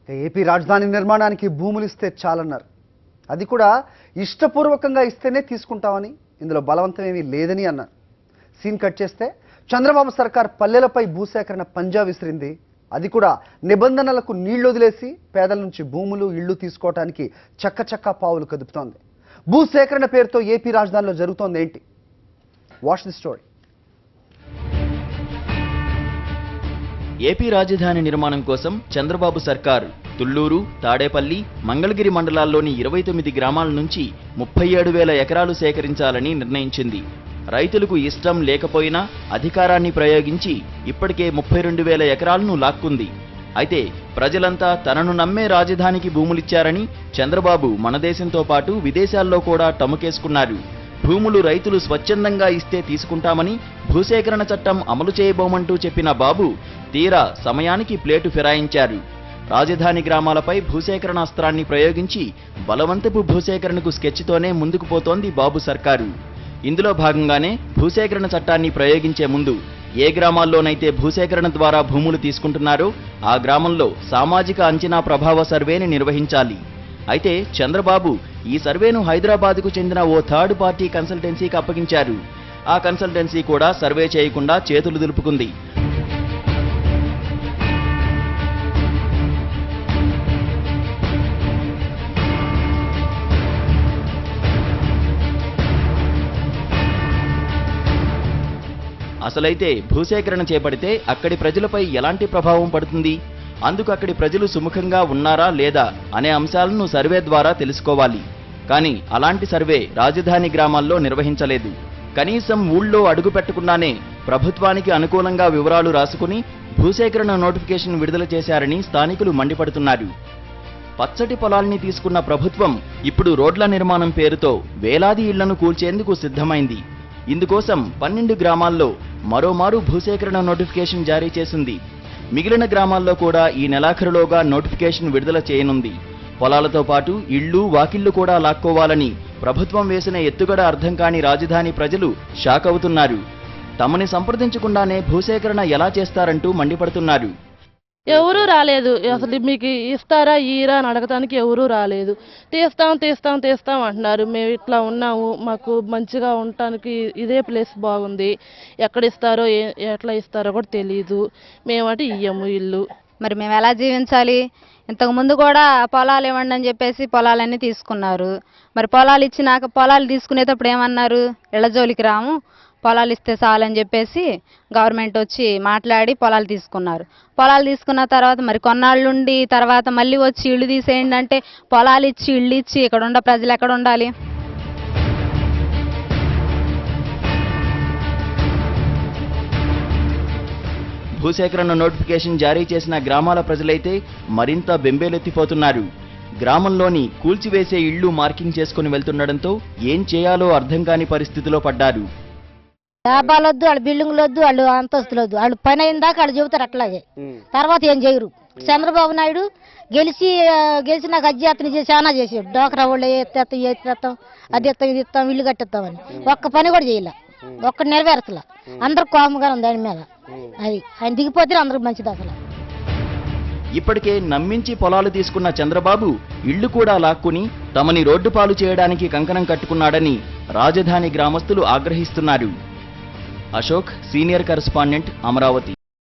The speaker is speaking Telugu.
ఏపీ రాజధాని నిర్మాణానికి భూములు ఇస్తే చాలన్నారు. అది కూడా ఇష్టపూర్వకంగా ఇస్తేనే తీసుకుంటామని, ఇందులో బలవంతం ఏమీ లేదని అన్నారు. సీన్ కట్ చేస్తే చంద్రబాబు సర్కార్ పల్లెలపై భూసేకరణ పంజా విసిరింది. అది కూడా నిబంధనలకు నీళ్లు వదిలేసి పేదల నుంచి భూములు ఇళ్లు తీసుకోవడానికి చక్క పావులు కదుపుతోంది. భూసేకరణ పేరుతో ఏపీ రాజధానిలో జరుగుతోంది ఏంటి? Watch the story. ఏపీ రాజధాని నిర్మాణం కోసం చంద్రబాబు సర్కారు తుళ్లూరు, తాడేపల్లి, మంగళగిరి మండలాల్లోని 29 గ్రామాల నుంచి 37,000 ఎకరాలు సేకరించాలని నిర్ణయించింది. రైతులకు ఇష్టం లేకపోయినా అధికారాన్ని ప్రయోగించి ఇప్పటికే 32,000 ఎకరాలను లాక్కుంది. అయితే ప్రజలంతా తనను నమ్మే రాజధానికి భూములిచ్చారని చంద్రబాబు మన దేశంతో పాటు విదేశాల్లో కూడా టముకేసుకున్నారు. భూములు రైతులు స్వచ్ఛందంగా ఇస్తే తీసుకుంటామని, భూసేకరణ చట్టం అమలు చేయబోమంటూ చెప్పిన బాబు తీరా సమయానికి ప్లేటు ఫిరాయించారు. రాజధాని గ్రామాలపై భూసేకరణ అస్త్రాన్ని ప్రయోగించి బలవంతపు భూసేకరణకు స్కెచ్తోనే ముందుకు పోతోంది బాబు సర్కారు. ఇందులో భాగంగానే భూసేకరణ చట్టాన్ని ప్రయోగించే ముందు ఏ గ్రామాల్లోనైతే భూసేకరణ ద్వారా భూములు తీసుకుంటున్నారో ఆ గ్రామంలో సామాజిక అంచనా ప్రభావ సర్వేని నిర్వహించాలి. అయితే చంద్రబాబు ఈ సర్వేను హైదరాబాద్కు చెందిన ఓ థర్డ్ పార్టీ కన్సల్టెన్సీకి అప్పగించారు. ఆ కన్సల్టెన్సీ కూడా సర్వే చేయకుండా చేతులు దులుపుకుంది. అసలైతే భూసేకరణ చేపడితే అక్కడి ప్రజలపై ఎలాంటి ప్రభావం పడుతుంది, అందుకు అక్కడి ప్రజలు సుముఖంగా ఉన్నారా లేదా అనే అంశాలను సర్వే ద్వారా తెలుసుకోవాలి. కానీ అలాంటి సర్వే రాజధాని గ్రామాల్లో నిర్వహించలేదు. కనీసం ఊళ్ళో అడుగు పెట్టకుండానే ప్రభుత్వానికి అనుకూలంగా వివరాలు రాసుకుని భూసేకరణ నోటిఫికేషన్ విడుదల చేశారని స్థానికులు మండిపడుతున్నారు. పచ్చటి పొలాల్ని తీసుకున్న ప్రభుత్వం ఇప్పుడు రోడ్ల నిర్మాణం పేరుతో వేలాది ఇళ్లను కూల్చేందుకు సిద్ధమైంది. ఇందుకోసం 12 గ్రామాల్లో మరోమారు భూసేకరణ నోటిఫికేషన్ జారీ చేసింది. మిగిలిన గ్రామాల్లో కూడా ఈ నెలాఖరులోగా నోటిఫికేషన్ విడుదల చేయనుంది. పొలాలతో పాటు ఇళ్లు, వాకిళ్లు కూడా లాక్కోవాలని ప్రభుత్వం వేసిన ఎత్తుగడ అర్థం కాని రాజధాని ప్రజలు షాక్ అవుతున్నారు. తమని సంప్రదించకుండానే భూసేకరణ ఎలా చేస్తారంటూ మండిపడుతున్నారు. ఎవరూ రాలేదు. అసలు మీకు ఇస్తారా ఈరా అని అడగటానికి ఎవరూ రాలేదు. తీస్తాం అంటున్నారు. మేము ఇట్లా ఉన్నాము, మాకు మంచిగా ఉండటానికి ఇదే ప్లేస్ బాగుంది, ఎక్కడ ఇస్తారో ఎట్లా ఇస్తారో కూడా తెలియదు, మేమంటే ఇయ్యము ఇల్లు. మరి మేము ఎలా జీవించాలి? ఇంతకుముందు కూడా పొలాలు ఇవ్వండి అని చెప్పేసి పొలాలన్నీ తీసుకున్నారు. మరి పొలాలు ఇచ్చినాక పొలాలు తీసుకునేటప్పుడు ఏమన్నారు? ఇళ్ల జోలికి రాము, పొలాలు ఇస్తే చాలని చెప్పేసి గవర్నమెంట్ వచ్చి మాట్లాడి పొలాలు తీసుకున్నారు. పొలాలు తీసుకున్న తర్వాత మరి కొన్నాళ్ళుండి తర్వాత మళ్ళీ వచ్చి ఇళ్ళు తీసేయండి అంటే పొలాలు ఇచ్చి ఇళ్ళు ఇచ్చి ఇక్కడ ఉన్న ప్రజలు ఎక్కడ ఉండాలి? భూసేకరణ నోటిఫికేషన్ జారీ చేసిన గ్రామాల ప్రజలైతే మరింత బెంబేలెత్తిపోతున్నారు. గ్రామంలోని కూల్చివేసే ఇళ్లు మార్కింగ్ చేసుకుని వెళ్తుండడంతో ఏం చేయాలో అర్థం కాని పరిస్థితిలో పడ్డారు. డాబాలు వద్దు, వాళ్ళు బిల్డింగ్లు వద్దు, వాళ్ళు అంతస్తులు వద్దు, వాళ్ళు పని అయిందాక వాళ్ళు చెబుతారు అట్లాగే, తర్వాత ఏం చేయరు. చంద్రబాబు నాయుడు గెలిచినాక అధ్యాత్మ చాలా చేసాడు. డోకరా వాళ్ళు ఎత్తేస్తాం, అది ఎత్తాం, ఇది ఇస్తాం, ఇల్లు కట్టేస్తామని ఒక్క పని కూడా చేయలే, ఒక్క నెరవేర్చలే. అందరు కోపంగా ఉంది దాని మీద. అది ఆయన దిగిపోతే అందరికి మంచిది. అసలు ఇప్పటికే నమ్మించి పొలాలు తీసుకున్న చంద్రబాబు ఇళ్లు కూడా లాక్కుని తమని రోడ్డు పాలు చేయడానికి కంకణం కట్టుకున్నాడని రాజధాని గ్రామస్తులు ఆగ్రహిస్తున్నారు. Ashok, senior correspondent, Amaravati.